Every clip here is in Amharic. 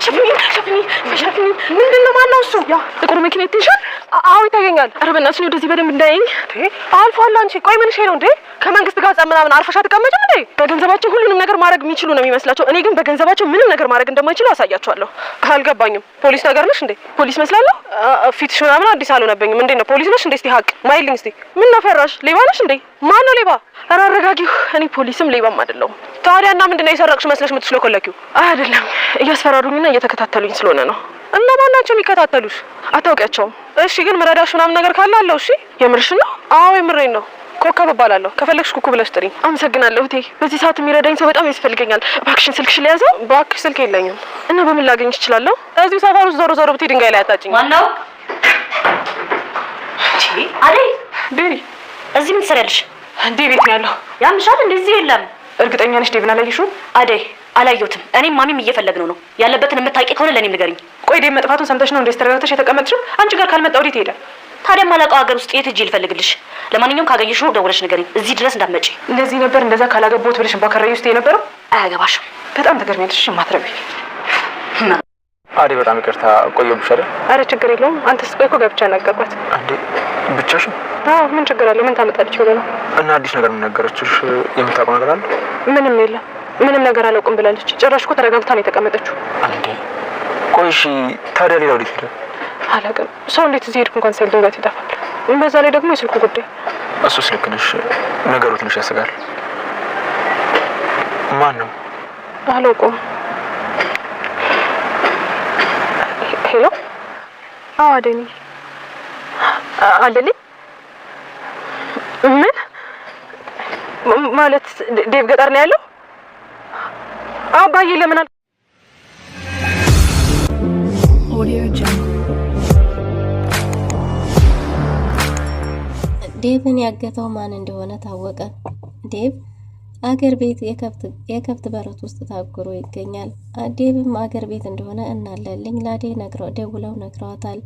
ሸፍኝ ምንድነው? ማነው እሱ? ያ ጥቁር መኪና ይተሻል? አዎ ይታየኛል። ኧረ በእናትሽ ወደዚህ በደንብ እንዳይኝ። አልፏል። አንቺ ቆይ ምን ነው እንዴ? ከመንግስት ጋር ምናምን አርፈሽ አትቀመጭም እንዴ? በገንዘባቸው ሁሉንም ነገር ማድረግ የሚችሉ ነው የሚመስላቸው። እኔ ግን በገንዘባቸው ምንም ነገር ማድረግ እንደማይችሉ አሳያቸዋለሁ። አልገባኝም። ፖሊስ ነገር ነሽ እንዴ? ፖሊስ መስላለሁ? ፊትሽ ምናምን አዲስ አልሆነብኝም። እንዴ ነው ፖሊስ ነሽ እንዴ? እስቲ ሀቅ ማይልኝ እስቲ። ምን ነው ፈራሽ? ሌባ ነሽ እንዴ? ማን ነው ሌባ? ኧረ አረጋጊው። እኔ ፖሊስም ሌባም አይደለሁም። ታዲያና ምንድነው የሰረቅሽ መስለሽ የምትሽለኮለኪው? አይደለም እያስፈራሩኝና እየተከታተሉኝ ስለሆነ ነው። እና ማን ናቸው የሚከታተሉሽ? አታውቂያቸውም? እሺ ግን መረዳሽ ምናምን ነገር ካለ አለው። እሺ የምርሽ ነው? አዎ የምሬን ነው። ኮከብ እባላለሁ። ከፈለግሽ ኩኩ ብለሽ ጥሪኝ። አመሰግናለሁ እቴ። በዚህ ሰዓት የሚረዳኝ ሰው በጣም ያስፈልገኛል። እባክሽን ስልክሽ ለያዘው። እባክሽ ስልክ የለኝም። እና በምን ላገኝሽ እችላለሁ? እዚሁ ሰፈር ውስጥ ዞሮ ዞሮ ብትይ ድንጋይ ላይ አታጭኝ። ማነው? አደይ ቤሪ፣ እዚህ ምን ትሰሪያለሽ? እንዴ ቤት ነው ያለው። ያምሻል? እንደዚህ የለም። እርግጠኛ ነሽ ዴቭን አላየሽውም? አደይ አላየሁትም። እኔም ማሚም እየፈለግነው ነው። ያለበትን የምታውቂ ከሆነ ለኔም ንገሪኝ። ቆይ ዴቭ መጥፋቱን ሰምተሽ ነው እንዴ ተረጋግተሽ የተቀመጥሽው? አንቺ ጋር ካልመጣ ወዴት ሄደ? ታዲያ ማላውቀው ሀገር ውስጥ የት ሂጅ ልፈልግልሽ? ለማንኛውም ካገኘሽው ደውለሽ ንገሪኝ። እዚህ ድረስ እንዳትመጪ። ለዚህ ነበር እንደዛ ካላገባሁት ብለሽ ባከራዩ ውስጥ የነበረው። አያገባሽም። በጣም ተገርሚያለሽ። ማትረቢ አዴ፣ በጣም ይቅርታ ቆየሁብሽ አይደል? አረ ችግር የለውም። አንተስ ቆይ እኮ ገብቻ ነገርኳት። አንዴ ብቻሽን? አዎ ምን ችግር አለ? ምን ታመጣለች ብሎ ነው። እና አዲስ ነገር ምን ነገረችሽ? የምታውቀው ነገር አለ? ምንም የለም። ምንም ነገር አላውቅም ብላለች። ጭራሽ እኮ ተረጋግታ ነው የተቀመጠችው። አንዴ ቆይ እሺ፣ ታዲያ ሌላ ወዴት ሄደ? አላውቅም። ሰው እንዴት እዚህ ሄድኩ እንኳን ሳይል ድንገት ይጠፋል። በዛ ላይ ደግሞ የስልኩ ጉዳይ። እሱስ ልክ ነሽ። ነገሩ ትንሽ ያሰጋል። ማን ነው? አላውቅም። ሄሎ። አዎ አደይ ነኝ። አለልኝ። ምን ማለት? ዴቭ ገጠር ነው ያለው? አባዬ ለምን አል ዴቭን ያገተው ማን እንደሆነ ታወቀ። ዴቭ አገር ቤት የከብት በረት ውስጥ ታጉሮ ይገኛል። ዴቭም አገር ቤት እንደሆነ እናለልኝ ለአደይ ደውለው ነግረዋታል።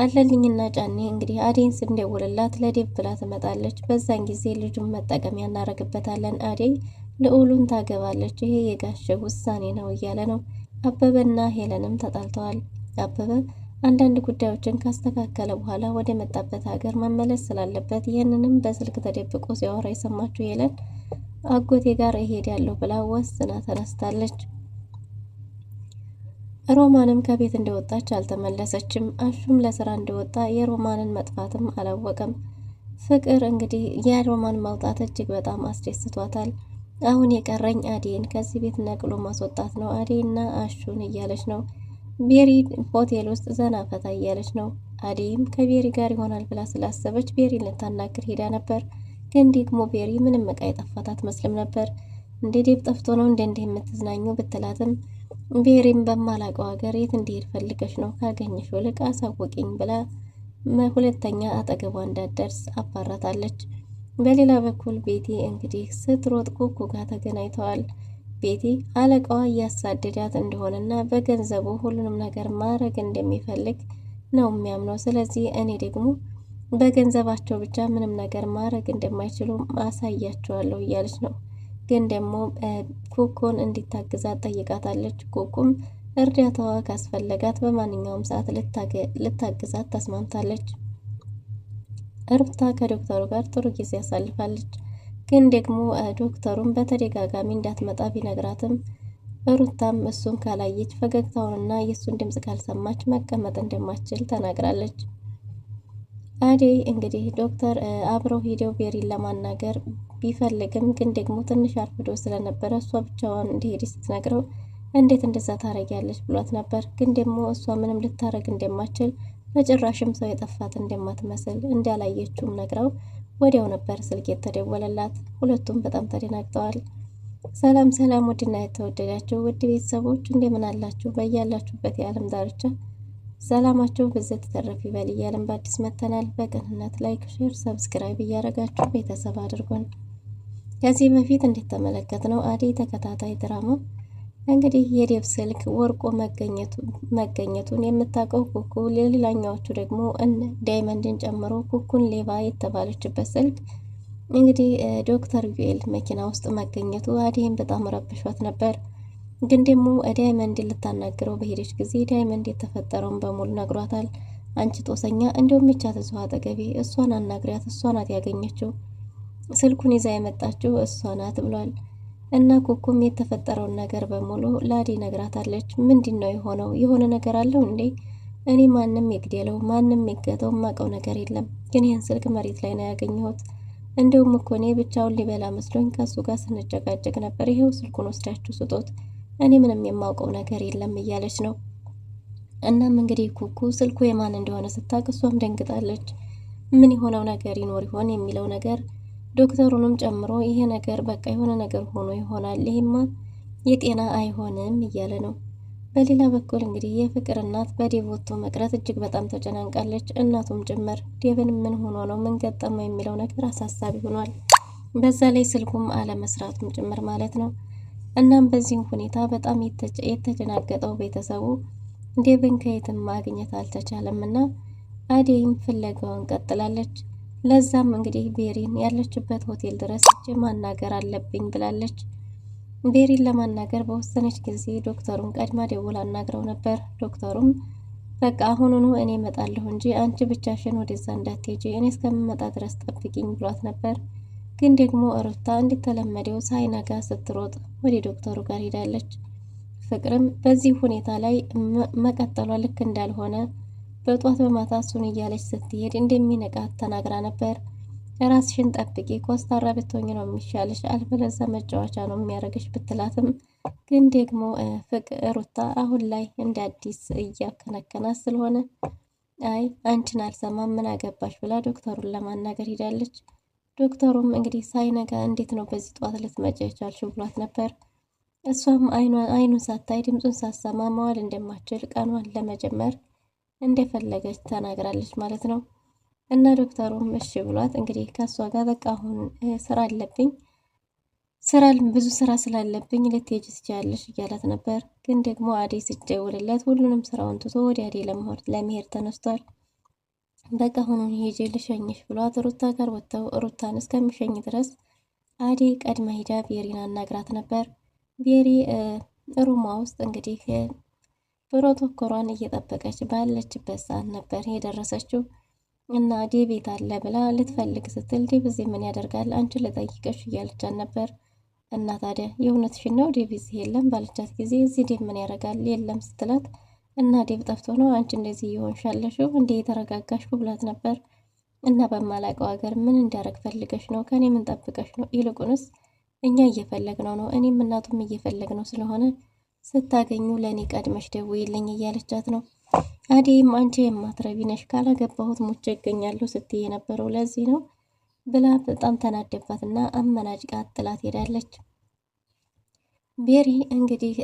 አለልኝና ጫኔ እንግዲህ አደይን ስንደውልላት ለዴቭ ብላ ትመጣለች። በዛን ጊዜ ልጁን መጠቀሚያ እናረግበታለን። አደይ ልዑሉን ታገባለች። ይሄ የጋሸ ውሳኔ ነው እያለ ነው። አበበና ሄለንም ተጣልተዋል። አበበ አንዳንድ ጉዳዮችን ካስተካከለ በኋላ ወደ መጣበት ሀገር መመለስ ስላለበት ይህንንም በስልክ ተደብቆ ሲያወራ የሰማችው ሄለን አጎቴ ጋር እሄዳለሁ ብላ ወስና ተነስታለች። ሮማንም ከቤት እንደወጣች አልተመለሰችም። አሹም ለስራ እንደወጣ የሮማንን መጥፋትም አላወቀም። ፍቅር እንግዲህ የሮማን መውጣት እጅግ በጣም አስደስቷታል። አሁን የቀረኝ አዴን ከዚህ ቤት ነቅሎ ማስወጣት ነው። አዴና አሹን እያለች ነው። ቤሪ ሆቴል ውስጥ ዘና ፈታ እያለች ነው። አዴም ከቤሪ ጋር ይሆናል ብላ ስላሰበች ቤሪ ልታናግር ሄዳ ነበር። ግን ደግሞ ቤሪ ምንም እቃ የጠፋት አትመስልም ነበር። እንደ ዴቭ ጠፍቶ ነው እንደ የምትዝናኙ ብትላትም ቤሪም በማላውቀው ሀገር የት እንዲሄድ ፈልገሽ ነው? ካገኘሽ ልቅ አሳውቂኝ ብላ ሁለተኛ አጠገቧ እንዳትደርስ አባራታለች። በሌላ በኩል ቤቲ እንግዲህ ስትሮጥ ኩኩ ጋር ተገናኝተዋል። ቤቲ አለቃዋ እያሳደዳት እንደሆነና በገንዘቡ ሁሉንም ነገር ማድረግ እንደሚፈልግ ነው የሚያምነው። ስለዚህ እኔ ደግሞ በገንዘባቸው ብቻ ምንም ነገር ማድረግ እንደማይችሉ አሳያቸዋለሁ እያለች ነው። ግን ደግሞ ኩኩን እንዲታግዛት ጠይቃታለች። ኩኩም እርዳታዋ ካስፈለጋት በማንኛውም ሰዓት ልታግዛት ተስማምታለች። ሩታ ከዶክተሩ ጋር ጥሩ ጊዜ ያሳልፋለች። ግን ደግሞ ዶክተሩን በተደጋጋሚ እንዳትመጣ ቢነግራትም ሩታም እሱን ካላየች ፈገግታውንና የእሱን ድምጽ ካልሰማች መቀመጥ እንደማትችል ተናግራለች። አደይ እንግዲህ ዶክተር አብረው ሄደው ቤሪን ለማናገር ቢፈልግም ግን ደግሞ ትንሽ አርፍዶ ስለነበረ እሷ ብቻዋን እንዲሄድ ስትነግረው እንዴት እንደዛ ታረጊያለች ብሏት ነበር። ግን ደግሞ እሷ ምንም ልታረግ እንደማትችል በጭራሽም ሰው የጠፋት እንደማትመስል እንዳላየችውም ነግረው ወዲያው ነበር ስልክ የተደወለላት። ሁለቱም በጣም ተደናግጠዋል። ሰላም ሰላም፣ ውድና የተወደዳችሁ ውድ ቤተሰቦች እንደምን አላችሁ? በያላችሁበት የዓለም ዳርቻ ሰላማችሁ ብዘት ተረፍ ይበል እያልን በአዲስ መተናል። በቅንነት ላይክ፣ ሼር፣ ሰብስክራይብ እያደረጋችሁ ቤተሰብ አድርጉን። ከዚህ በፊት እንደተመለከትነው አደይ ተከታታይ ድራማ እንግዲህ የዴቭ ስልክ ወርቆ መገኘቱን የምታውቀው ኩኩ፣ ሌላኛዎቹ ደግሞ ዳይመንድን ጨምሮ ኩኩን ሌባ የተባለችበት ስልክ እንግዲህ ዶክተር ዩኤል መኪና ውስጥ መገኘቱ አደይን በጣም ረብሿት ነበር። ግን ደግሞ ዳይመንድ ልታናግረው በሄደች ጊዜ ዳይመንድ የተፈጠረውን በሙሉ ነግሯታል። አንቺ ጦሰኛ፣ እንደውም ይቻት እዚሁ አጠገቤ፣ እሷን አናግሪያት፣ እሷ ናት ያገኘችው፣ ስልኩን ይዛ የመጣችው እሷ ናት ብሏል። እና ኩኩም የተፈጠረውን ነገር በሙሉ ላዲ ነግራታለች። ምንድን ነው የሆነው? የሆነ ነገር አለው እንዴ? እኔ ማንም ይግደለው ማንም ይገተው የማውቀው ነገር የለም፣ ግን ይህን ስልክ መሬት ላይ ነው ያገኘሁት። እንደውም እኮ እኔ ብቻውን ሊበላ መስሎኝ ከሱ ጋር ስንጨቃጨቅ ነበር። ይሄው ስልኩን ወስዳችሁ ስጦት፣ እኔ ምንም የማውቀው ነገር የለም እያለች ነው። እናም እንግዲህ ኩኩ ስልኩ የማን እንደሆነ ስታውቅ እሷም ደንግጣለች። ምን የሆነው ነገር ይኖር ይሆን የሚለው ነገር ዶክተሩንም ጨምሮ ይሄ ነገር በቃ የሆነ ነገር ሆኖ ይሆናል፣ ይሄማ የጤና አይሆንም እያለ ነው። በሌላ በኩል እንግዲህ የፍቅር እናት በዴቭ ወጥቶ መቅረት እጅግ በጣም ተጨናንቃለች። እናቱም ጭምር ዴቭን ምን ሆኖ ነው ምን ገጠመው የሚለው ነገር አሳሳቢ ሆኗል። በዛ ላይ ስልኩም አለመስራቱም ጭምር ማለት ነው። እናም በዚህም ሁኔታ በጣም የተጨናገጠው ቤተሰቡ ዴቭን ከየትም ማግኘት አልተቻለም እና አዴይም ፍለጋውን ቀጥላለች። ለዛም እንግዲህ ቤሪን ያለችበት ሆቴል ድረስ እጅ ማናገር አለብኝ ብላለች። ቤሪን ለማናገር በወሰነች ጊዜ ዶክተሩን ቀድማ ደውላ አናግረው ነበር። ዶክተሩም በቃ አሁኑኑ እኔ እመጣለሁ እንጂ አንቺ ብቻሽን ወደዛ እንዳትሄጂ፣ እኔ እስከምመጣ ድረስ ጠብቂኝ ብሏት ነበር። ግን ደግሞ ሩታ እንደተለመደው ሳይነጋ ስትሮጥ ወደ ዶክተሩ ጋር ሄዳለች። ፍቅርም በዚህ ሁኔታ ላይ መቀጠሏ ልክ እንዳልሆነ በጧት በማታ እሱን እያለች ስትሄድ እንደሚነቃት ተናግራ ነበር። ራስሽን ጠብቂ፣ ኮስታራ ብትሆኝ ነው የሚሻልሽ፣ አልበለዚያ መጫወቻ ነው የሚያደርግሽ ብትላትም ግን ደግሞ ሩታ አሁን ላይ እንደ አዲስ እያከነከናት ስለሆነ አይ አንቺን አልሰማም ምን አገባሽ ብላ ዶክተሩን ለማናገር ሄዳለች። ዶክተሩም እንግዲህ ሳይነጋ እንዴት ነው በዚህ ጧት ልትመጪ የቻልሽው ብሏት ነበር። እሷም አይኑን ሳታይ ድምፁን ሳሰማ መዋል እንደማትችል ቀኗን ለመጀመር እንደፈለገች ተናግራለች ማለት ነው። እና ዶክተሩም እሺ ብሏት እንግዲህ ከሷ ጋር በቃ አሁን ስራ አለብኝ ብዙ ስራ ስላለብኝ ልትሄጂ ትችያለሽ እያላት ነበር። ግን ደግሞ አዴ ስትደውልለት ሁሉንም ስራውን ትቶ ወደ አዴ ለመሄድ ተነስቷል። በቃ አሁኑን ሄጄ ልሸኝሽ ብሏት ሩታ ጋር ወጥተው ሩታን እስከሚሸኝ ድረስ አዴ ቀድማ ሂዳ ቤሪን አናግራት ነበር። ቤሪ ሩማ ውስጥ እንግዲህ ፕሮቶኮሏን እየጠበቀች ባለችበት ሰዓት ነበር የደረሰችው እና ዴቭ ቤት አለ ብላ ልትፈልግ ስትል ዴቭ እዚህ ምን ያደርጋል አንቺን ልጠይቅሽ እያለቻት ነበር። እና ታዲያ የእውነትሽን ነው ዴቭ እዚህ የለም ባለቻት ጊዜ እዚህ ዴቭ ምን ያደርጋል የለም ስትላት እና ዴቭ ጠፍቶ ነው አንቺ እንደዚህ እየሆንሻለሽው እንዴ የተረጋጋሽው ብላት ነበር። እና በማላውቀው ሀገር ምን እንዲያደርግ ፈልገሽ ነው? ከኔ ምን ጠብቀሽ ነው? ይልቁንስ እኛ እየፈለግነው ነው፣ እኔም እናቱም እየፈለግነው ስለሆነ ስታገኙ ለእኔ ቀድመሽ ደውይልኝ እያለቻት ነው። አዴይም አንቺ የማትረቢ ነሽ ካላገባሁት ሙቼ እገኛለሁ ስትይ የነበረው ለዚህ ነው ብላ በጣም ተናደባትና አመናጭቃ ጥላት ሄዳለች። ቤሪ እንግዲህ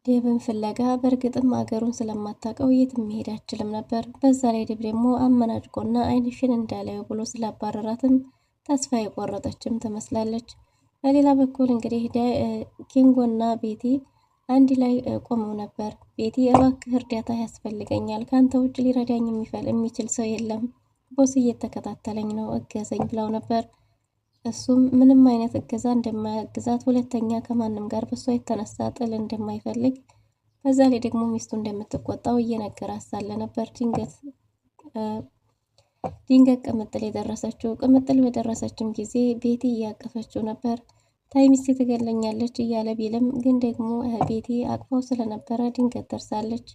ዴቭን ፍለጋ በእርግጥም አገሩን ስለማታውቀው የትም መሄድ አትችልም ነበር። በዛ ላይ ዴቭ ደግሞ አመናጭቆና አይንሽን እንዳላየው ብሎ ስላባረራትም ተስፋ የቆረጠችም ትመስላለች። በሌላ በኩል እንግዲህ ኪንጎና ቤቲ አንድ ላይ ቆመው ነበር። ቤቲ እባክህ እርዳታ ያስፈልገኛል፣ ካንተ ውጭ ሊረዳኝ የሚችል ሰው የለም፣ ቦስ እየተከታተለኝ ነው፣ እገዘኝ ብለው ነበር። እሱም ምንም አይነት እገዛ እንደማያግዛት፣ ሁለተኛ ከማንም ጋር በሷ የተነሳ ጥል እንደማይፈልግ፣ በዛ ላይ ደግሞ ሚስቱ እንደምትቆጣው እየነገራት ሳለ ነበር ድንገት ቅምጥል የደረሰችው። ቅምጥል በደረሰችም ጊዜ ቤቲ እያቀፈችው ነበር። ታይ ሚስቴ ትገለኛለች እያለ ቢልም ግን ደግሞ ቤቲ አቅፋው ስለነበረ ድንገት ደርሳለች።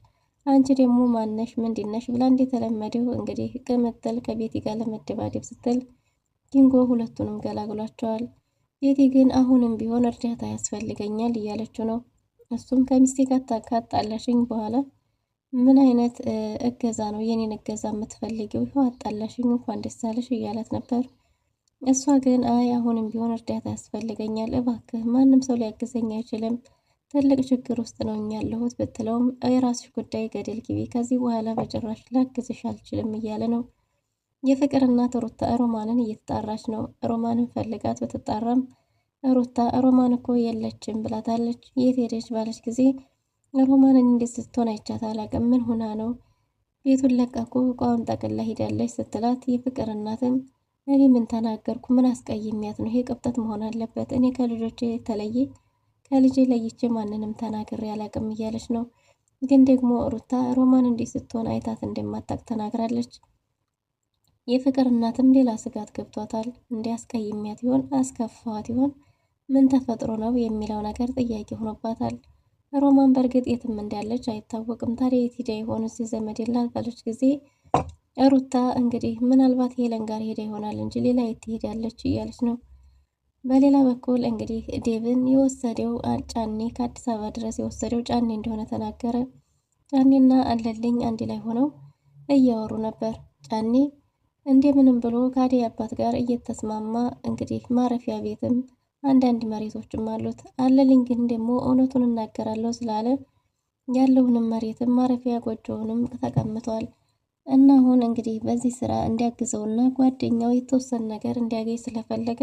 አንቺ ደግሞ ማነሽ ምንድነሽ ብላ እንደተለመደው እንግዲህ ቅምጥል ከቤቲ ጋር ለመደባደብ ስትል ኪንጎ ሁለቱንም ገላግሏቸዋል። ቤቲ ግን አሁንም ቢሆን እርዳታ ያስፈልገኛል እያለችው ነው። እሱም ከሚስቴ ጋር ካጣላሽኝ በኋላ ምን አይነት እገዛ ነው የኔን እገዛ የምትፈልጊው? ይኸው አጣላሽኝ እንኳን ደስ አለሽ እያላት ነበር። እሷ ግን አይ አሁንም ቢሆን እርዳታ ያስፈልገኛል፣ እባክህ ማንም ሰው ሊያግዘኝ አይችልም፣ ትልቅ ችግር ውስጥ ነው ያለሁት ብትለውም የራስሽ ጉዳይ ገደል ግቢ፣ ከዚህ በኋላ በጭራሽ ላግዝሽ አልችልም እያለ ነው። የፍቅር እናት ሩታ ሮማንን እየተጣራች ነው። ሮማንን ፈልጋት ብትጣራም ሩታ ሮማን እኮ የለችም ብላታለች። የት ሄደች ባለች ጊዜ ሮማንን እንዴት ስትሆን አይቻት አላውቅም፣ ምን ሆና ነው? ቤቱን ለቃቁ እቃውን ጠቅላ ሄዳለች ስትላት የፍቅር እናትም እኔ ምን ተናገርኩ? ምን አስቀይሚያት ነው? ይሄ ቅብጠት መሆን አለበት። እኔ ከልጆቼ የተለየ ከልጄ ለይቼ ማንንም ተናግሬ አላቅም እያለች ነው። ግን ደግሞ ሩታ ሮማን እንዲህ ስትሆን አይታት እንደማታቅ ተናግራለች። የፍቅር እናትም ሌላ ስጋት ገብቷታል። እንዲያስቀይሚያት ይሆን አስከፋት ይሆን ምን ተፈጥሮ ነው የሚለው ነገር ጥያቄ ሆኖባታል። ሮማን በእርግጥ የትም እንዳለች አይታወቅም። ታዲያ የት ሄዳ ይሆን? እዚህ ዘመድ የላት ባለች ጊዜ ሩታ እንግዲህ ምናልባት ሄለን ጋር ሄዳ ይሆናል እንጂ ሌላ የት ትሄዳለች እያለች ነው። በሌላ በኩል እንግዲህ ዴቭን የወሰደው ጫኔ ከአዲስ አበባ ድረስ የወሰደው ጫኔ እንደሆነ ተናገረ። ጫኔና አለልኝ አንድ ላይ ሆነው እያወሩ ነበር። ጫኔ እንደምንም ብሎ ከአደይ አባት ጋር እየተስማማ እንግዲህ ማረፊያ ቤትም አንዳንድ መሬቶችም አሉት። አለልኝ ግን ደግሞ እውነቱን እናገራለሁ ስላለ ያለውንም መሬትም ማረፊያ ጎጆውንም ተቀምጧል። እና አሁን እንግዲህ በዚህ ስራ እንዲያግዘውና ጓደኛው የተወሰነ ነገር እንዲያገኝ ስለፈለገ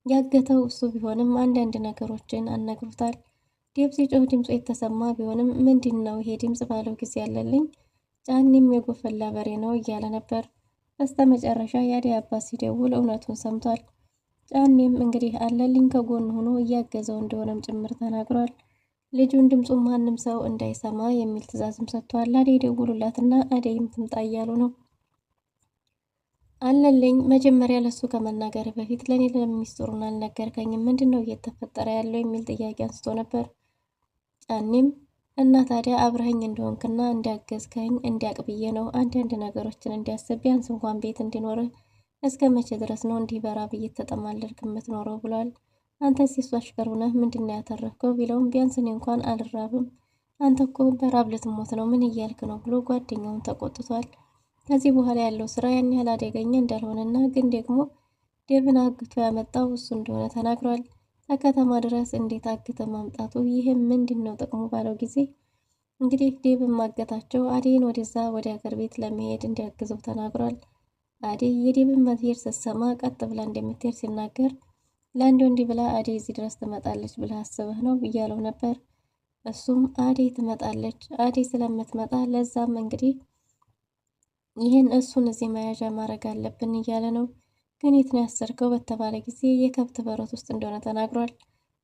ያገተው እሱ ቢሆንም አንዳንድ ነገሮችን አነግሩታል። ዴቭ ሲጮህ ድምፁ የተሰማ ቢሆንም ምንድን ነው ይሄ ድምፅ ባለው ጊዜ ያለልኝ ጫኔም የጎፈላ በሬ ነው እያለ ነበር። በስተ መጨረሻ የአደይ አባት ሲደውል እውነቱን ሰምቷል። ጫኔም እንግዲህ አለልኝ ከጎን ሆኖ እያገዘው እንደሆነም ጭምር ተናግሯል። ልጁን ድምፁን ማንም ሰው እንዳይሰማ የሚል ትዕዛዝም ሰጥቷል። አደይ ደውሉላትና አደይም ትምጣ እያሉ ነው። አለልኝ መጀመሪያ ለሱ ከመናገር በፊት ለኔ ለሚስጥሩን አልነገርከኝም፣ ምንድነው እየተፈጠረ ያለው የሚል ጥያቄ አንስቶ ነበር። ጫኔም እና ታዲያ አብረኸኝ እንደሆንክና እንዲያገዝከኝ እንዲያቅ ብዬ ነው አንዳንድ ነገሮችን እንዲያስብ ቢያንስ እንኳን ቤት እንዲኖርህ እስከ መቼ ድረስ ነው እንዲህ በራብ እየተጠማለልክ የምትኖረው ብሏል። አንተ ሲሱ አሽከር ሆነህ ምንድነው ያተረፍከው ቢለውም ቢያንስ እኔ እንኳን አልራብም፣ አንተ እኮ በራብ ልትሞት ነው ምን እያልክ ነው ብሎ ጓደኛውን ተቆጥቷል። ከዚህ በኋላ ያለው ስራ ያን ያህል አደገኛ እንዳልሆነና ግን ደግሞ ዴቭን አግቶ ያመጣው እሱ እንደሆነ ተናግሯል። ከከተማ ድረስ እንዴት አግተ ማምጣቱ ይህም ምንድነው ጥቅሙ ባለው ጊዜ እንግዲህ ዴቭን ማገታቸው አደይን ወደዛ ወደ ሀገር ቤት ለመሄድ እንዲያግዘው ተናግሯል። አደይ የዴቭን መሄድ ስትሰማ ቀጥ ብላ እንደምትሄድ ሲናገር ለአንድ ወንድ ብላ አደይ እዚህ ድረስ ትመጣለች ብላ አስበህ ነው እያለው ነበር። እሱም አደይ ትመጣለች፣ አደይ ስለምትመጣ ለዛም እንግዲህ ይህን እሱን እዚህ መያዣ ማድረግ አለብን እያለ ነው። ግን የት ነው ያሰርከው በተባለ ጊዜ የከብት በረት ውስጥ እንደሆነ ተናግሯል።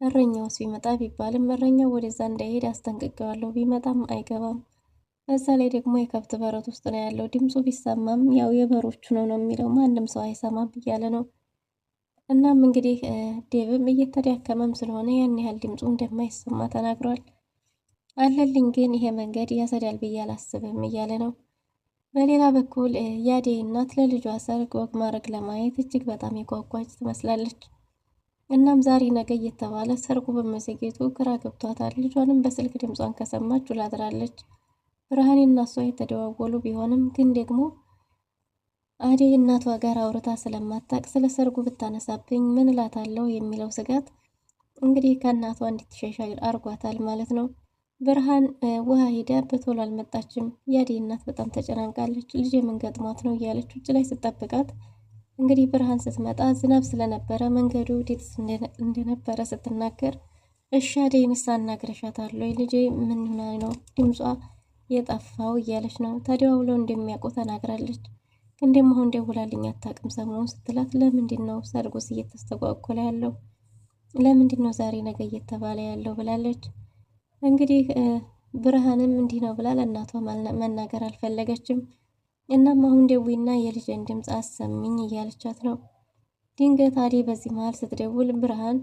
እረኛውስ ቢመጣ ቢባልም እረኛው ወደዛ እንዳይሄድ አስጠንቅቀዋለሁ፣ ቢመጣም አይገባም። በዛ ላይ ደግሞ የከብት በረት ውስጥ ነው ያለው፣ ድምፁ ቢሰማም ያው የበሮቹ ነው የሚለው ማንም ሰው አይሰማም እያለ ነው። እናም እንግዲህ ዴቭም እየተዳከመም ስለሆነ ያን ያህል ድምፁ እንደማይሰማ ተናግሯል። አለልኝ ግን ይሄ መንገድ ያሰዳል ብዬ አላስብም እያለ ነው። በሌላ በኩል የአደይ እናት ለልጇ ሰርግ ወግ ማድረግ ለማየት እጅግ በጣም የጓጓች ትመስላለች። እናም ዛሬ ነገ እየተባለ ሰርጉ በመዘግየቱ ግራ ገብቷታል። ልጇንም በስልክ ድምጿን ከሰማች ውላድራለች። ብርሃኔና እሷ የተደዋወሉ ቢሆንም ግን ደግሞ አደይ እናቷ ጋር አውርታ ስለማታቅ ስለ ሰርጉ ብታነሳብኝ ምን እላታለሁ የሚለው ስጋት እንግዲህ ከእናቷ እንድትሸሻ አርጓታል ማለት ነው። ብርሃን ውሃ ሄዳ በቶሎ አልመጣችም። የአደይ እናት በጣም ተጨናንቃለች። ልጅ ምን ገጥሟት ነው እያለች ውጭ ላይ ስጠብቃት እንግዲህ ብርሃን ስትመጣ ዝናብ ስለነበረ መንገዱ ዴት እንደነበረ ስትናገር እሺ አደይንስ አናግረሻታለሁ ልጄ ምን ነው ድምጿ የጠፋው እያለች ነው። ታዲያ ብለው እንደሚያውቁ ተናግራለች። ግን ደግሞ አሁን ደውላልኝ አታውቅም ሰሞኑን ስትላት ለምንድን ነው ሰርጉስ እየተስተጓጎለ ያለው ለምንድን ነው ዛሬ ነገ እየተባለ ያለው ብላለች። እንግዲህ ብርሃንም እንዲህ ነው ብላ ለእናቷ መናገር አልፈለገችም። እናም አሁን ደዊና የልጅን ድምፅ አሰሚኝ እያለቻት ነው። ድንገት አደይ በዚህ መሀል ስትደውል ብርሃን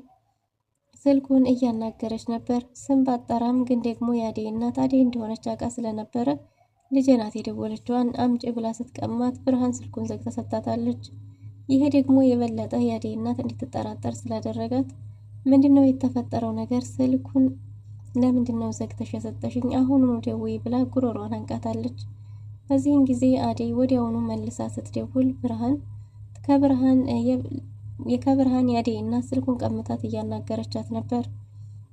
ስልኩን እያናገረች ነበር። ስም ባጠራም ግን ደግሞ የአደይ እናት አደይ እንደሆነች አውቃ ስለነበረ ልጄ ናት የደወለችዋን አምጪ ብላ ስትቀማት ብርሃን ስልኩን ዘግታ ሰጥታታለች። ይሄ ደግሞ የበለጠ የአደይ እናት እንድትጠራጠር ስላደረጋት ምንድነው የተፈጠረው ነገር ስልኩን ለምንድነው ዘግተሽ የሰጠሽኝ አሁኑኑ ደውይ ብላ ጉሮሯን አንቃታለች። በዚህን ጊዜ አደይ ወዲያውኑ መልሳ ስትደውል ከብርሃን የአደይ እናት ስልኩን ቀምታት እያናገረቻት ነበር።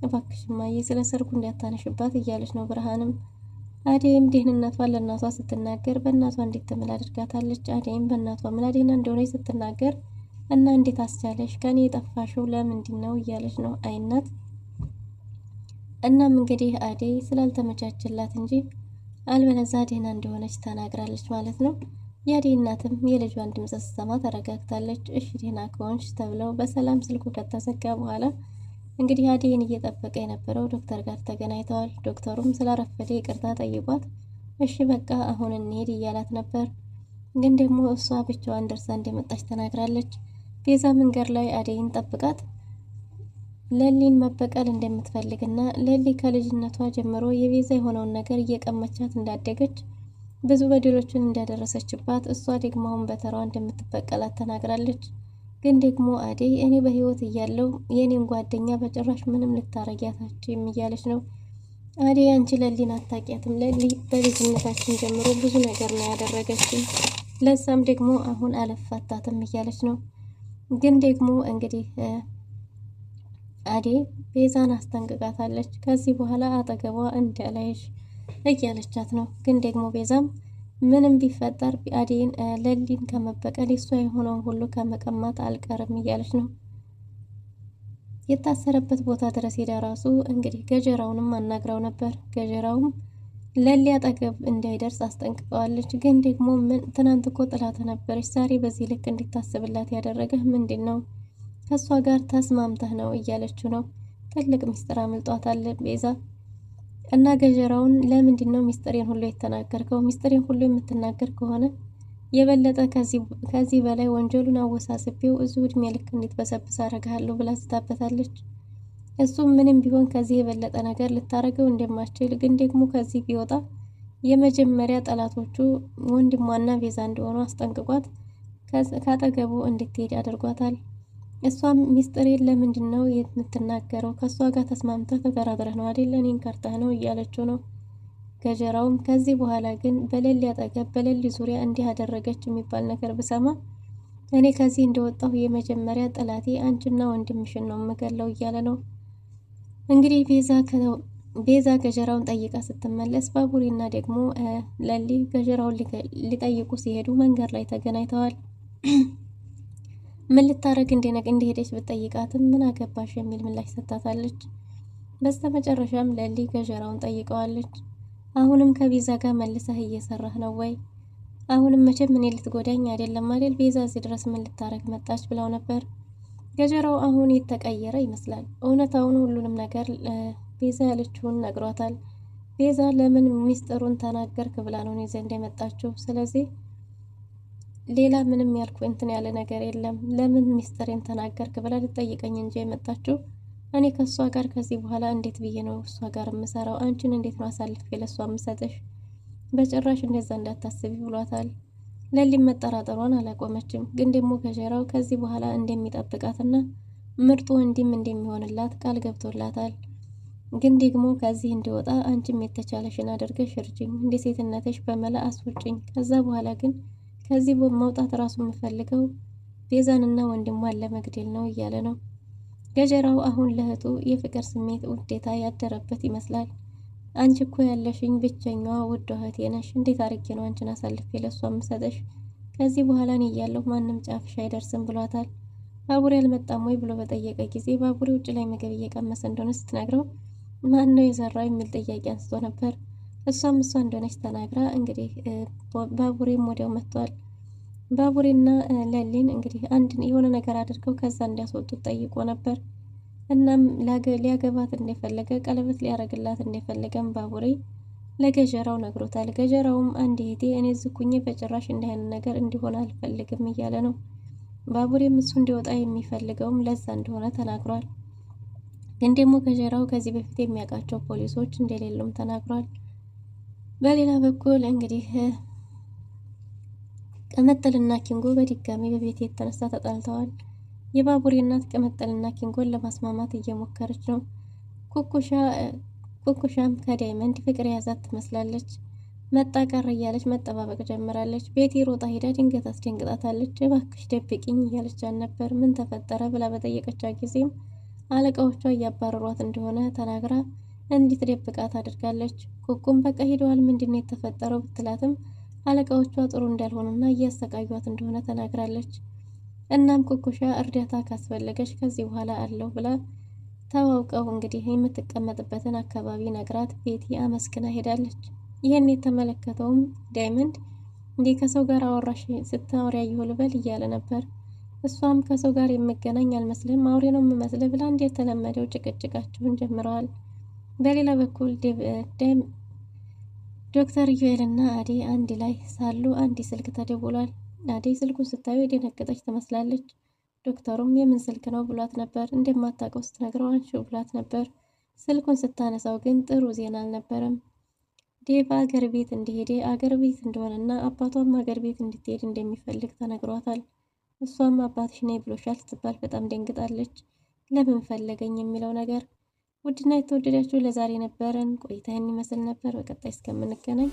እባክሽ እማዬ ስለ ሰርጉ እንዳታነሽባት እያለች ነው ብርሃንም። አደይም ደህንነቷን ለእናቷ ስትናገር በእናቷ እንዴት ትምል አድርጋታለች። አደይም በእናቷ ምላዴና እንደሆነች ስትናገር እና እንዴት አስቻለሽ ከኔ የጠፋሽው ለምንድን ነው እያለች ነው አይናት። እናም እንግዲህ አደይ ስላልተመቻችላት እንጂ አልበለዛ ደህና እንደሆነች ተናግራለች ማለት ነው። የአደይ እናትም የልጇን ድምፅ ስትሰማ ተረጋግታለች። እሺ ደህና ከሆንሽ ተብለው በሰላም ስልኩ ከተዘጋ በኋላ እንግዲህ አደይን እየጠበቀ የነበረው ዶክተር ጋር ተገናኝተዋል። ዶክተሩም ስላረፈደ ይቅርታ ጠይቋት እሺ በቃ አሁን እንሄድ እያላት ነበር። ግን ደግሞ እሷ ብቻዋን ደርሳ እንደመጣች ተናግራለች። ቤዛ መንገድ ላይ አደይን ጠብቃት ለሊን መበቀል እንደምትፈልግና ለሊ ከልጅነቷ ጀምሮ የቤዛ የሆነውን ነገር እየቀመቻት እንዳደገች ብዙ በደሎችን እንዳደረሰችባት እሷ ደግሞ አሁን በተራዋ እንደምትበቀላት ተናግራለች። ግን ደግሞ አደይ እኔ በህይወት እያለው የኔን ጓደኛ በጭራሽ ምንም ልታረጊያታችም እያለች ነው። አደይ አንቺ ለሊን አታውቂያትም። ለሊ በልጅነታችን ጀምሮ ብዙ ነገር ነው ያደረገችኝ። ለዛም ደግሞ አሁን አልፋታትም እያለች ነው። ግን ደግሞ እንግዲህ አደይ ቤዛን አስጠንቅቃታለች። ከዚህ በኋላ አጠገቧ እንዳላይሽ እያለቻት ነው። ግን ደግሞ ቤዛም ምንም ቢፈጠር አደይን ለሊን ከመበቀል እሷ የሆነውን ሁሉ ከመቀማት አልቀርም እያለች ነው። የታሰረበት ቦታ ድረስ ሄዳ ራሱ እንግዲህ ገጀራውንም አናግራው ነበር። ገጀራውም ለሊ አጠገብ እንዳይደርስ አስጠንቅቀዋለች። ግን ደግሞ ምን ትናንት እኮ ጥላት ነበረች፣ ዛሬ በዚህ ልክ እንዲታስብላት ያደረገህ ምንድን ነው? ከእሷ ጋር ተስማምተህ ነው እያለችው ነው። ትልቅ ሚስጥር አምልጧታል ቤዛ እና ገጀራውን ለምንድን ነው ሚስጥሬን ሁሉ የተናገርከው? ሚስጥሬን ሁሉ የምትናገር ከሆነ የበለጠ ከዚህ በላይ ወንጀሉን አወሳስቤው እዚሁ እድሜ ልክ እንዲትበሰብስ አደርግሃለሁ ብላ ስታበታለች። እሱም ምንም ቢሆን ከዚህ የበለጠ ነገር ልታረገው እንደማትችል ግን ደግሞ ከዚህ ቢወጣ የመጀመሪያ ጠላቶቹ ወንድሟና ቤዛ እንደሆኑ አስጠንቅቋት ካጠገቡ እንድትሄድ አድርጓታል። እሷም ሚስጥሬን ለምንድን ነው የምትናገረው? ከእሷ ጋር ተስማምተህ ተደራድረህ ነው አይደል? እኔን ከርተህ ነው እያለችው ነው። ገጀራውም ከዚህ በኋላ ግን በሌሊ አጠገብ በሌሊ ዙሪያ እንዲህ አደረገች የሚባል ነገር ብሰማ እኔ ከዚህ እንደወጣሁ የመጀመሪያ ጠላቴ አንቺና ወንድምሽን ነው የምገለው እያለ ነው። እንግዲህ ቤዛ ገጀራውን ጠይቃ ስትመለስ ባቡሬና ደግሞ ለሊ ገጀራውን ሊጠይቁ ሲሄዱ መንገድ ላይ ተገናኝተዋል። ምን ልታረግ እንደሄደች ብትጠይቃትም ምን አገባሽ የሚል ምላሽ ሰጣታለች። በስተመጨረሻም ለሊ ገጀራውን ጠይቀዋለች። አሁንም ከቤዛ ጋር መልሰህ እየሰራህ ነው ወይ? አሁንም መቼም እኔ ልትጎዳኝ አይደለም አይደል? ቤዛ እዚህ ድረስ ምን ልታረግ መጣች ብለው ነበር። ገጀራው አሁን የተቀየረ ይመስላል። እውነታውን ሁሉንም ነገር ቤዛ ያለችውን ነግሯታል። ቤዛ ለምን ሚስጥሩን ተናገርክ ብላ ነው እኔ ዘንድ የመጣችው። ስለዚህ ሌላ ምንም ያልኩ እንትን ያለ ነገር የለም። ለምን ሚስጥሬን ተናገርክ ብላ ልጠይቀኝ እንጂ የመጣችው እኔ ከሷ ጋር ከዚህ በኋላ እንዴት ብዬ ነው እሷ ጋር የምሰራው? አንቺን እንዴት ነው አሳልፌ ለሷ የምሰጥሽ? በጭራሽ እንደዛ እንዳታስቢ ብሏታል። ለሊም መጠራጠሯን አላቆመችም። ግን ደግሞ ገጀራው ከዚህ በኋላ እንደሚጠብቃትና ምርጡ ወንድም እንደሚሆንላት ቃል ገብቶላታል። ግን ደግሞ ከዚህ እንዲወጣ አንቺም የተቻለሽን አድርገሽ እርጅኝ፣ እንደ ሴትነትሽ በመላ አስወጭኝ። ከዛ በኋላ ግን ከዚህ መውጣት ራሱ የምፈልገው ቤዛንና ወንድሟን ለመግደል ነው እያለ ነው። ገጀራው አሁን ለእህቱ የፍቅር ስሜት ውዴታ ያደረበት ይመስላል። አንቺ እኮ ያለሽኝ ብቸኛዋ ውድ እህቴ ነሽ። እንዴት አድርጌ ነው አንቺን አሳልፌ ለሷ የምሰጠሽ? ከዚህ በኋላ እኔ እያለሁ ማንም ጫፍሽ አይደርስም ብሏታል። ባቡሬ አልመጣም ወይ ብሎ በጠየቀ ጊዜ ባቡሬ ውጭ ላይ ምግብ እየቀመሰ እንደሆነ ስትነግረው ማን ነው የሰራው የሚል ጥያቄ አንስቶ ነበር። እሷም እሷ እንደሆነች ተናግራ እንግዲህ ባቡሬም ወዲያው መጥቷል። ባቡሬና ለሊን እንግዲህ አንድ የሆነ ነገር አድርገው ከዛ እንዲያስወጡት ጠይቆ ነበር። እናም ሊያገባት እንደፈለገ ቀለበት ሊያረግላት እንደፈለገም ባቡሬ ለገጀራው ነግሮታል። ገጀራውም አንድ እህቴ እኔ ዝኩኝ በጭራሽ እንዲህ አይነት ነገር እንዲሆን አልፈልግም እያለ ነው። ባቡሬም እሱ እንዲወጣ የሚፈልገውም ለዛ እንደሆነ ተናግሯል። ግን ደግሞ ገጀራው ከዚህ በፊት የሚያውቃቸው ፖሊሶች እንደሌሉም ተናግሯል። በሌላ በኩል እንግዲህ ቅምጥልና ኪንጎ በድጋሚ በቤት የተነሳ ተጣልተዋል። የባቡሬ እናት ቅምጥልና ኪንጎን ለማስማማት እየሞከረች ነው። ኩኩሻም ከዳይመንድ ፍቅር የያዛት ትመስላለች። መጣ ቀር እያለች መጠባበቅ ጀምራለች። ቤቲ ሮጣ ሄዳ ድንገት አስደንግጣታለች። እባክሽ ደብቂኝ እያለቻት ነበር። ምን ተፈጠረ ብላ በጠየቀቻት ጊዜም አለቃዎቿ እያባረሯት እንደሆነ ተናግራ እንድትደብቃት አድርጋለች። ኩኩም በቃ ሄደዋል፣ ምንድነው የተፈጠረው ብትላትም አለቃዎቿ ጥሩ እንዳልሆኑና እያሰቃዩት እንደሆነ ተናግራለች። እናም ኩኩሻ እርዳታ ካስፈለገች ከዚህ በኋላ አለው ብላ ተዋውቀው እንግዲህ የምትቀመጥበትን አካባቢ ነግራት ቤቲ አመስግና ሄዳለች። ይህን የተመለከተውም ዳይመንድ እንዴ ከሰው ጋር አወራሽ ስታወሪ ያየሁ ልበል እያለ ነበር። እሷም ከሰው ጋር የምገናኝ አልመስልም አውሬ ነው የምመስልህ ብላ እንደተለመደው ጭቅጭቃቸውን ጀምረዋል። በሌላ በኩል ዶክተር ዩኤል እና አደይ አንድ ላይ ሳሉ አንድ ስልክ ተደውሏል። አደይ ስልኩን ስታዩ የደነገጠች ትመስላለች። ዶክተሩም የምን ስልክ ነው ብሏት ነበር። እንደማታውቀው ስትነግረው አንሺው ብሏት ነበር። ስልኩን ስታነሳው ግን ጥሩ ዜና አልነበረም። ዴቭ አገር ቤት እንደሄደ አገር ቤት እንደሆነና አባቷም አገር ቤት እንድትሄድ እንደሚፈልግ ተነግሯታል። እሷም አባትሽ ነይ ብሎሻል ስትባል በጣም ደንግጣለች። ለምን ፈለገኝ የሚለው ነገር። ውድና የተወደዳችሁ ለዛሬ ነበረን ቆይታ ይመስል ነበር። በቀጣይ እስከምንገናኝ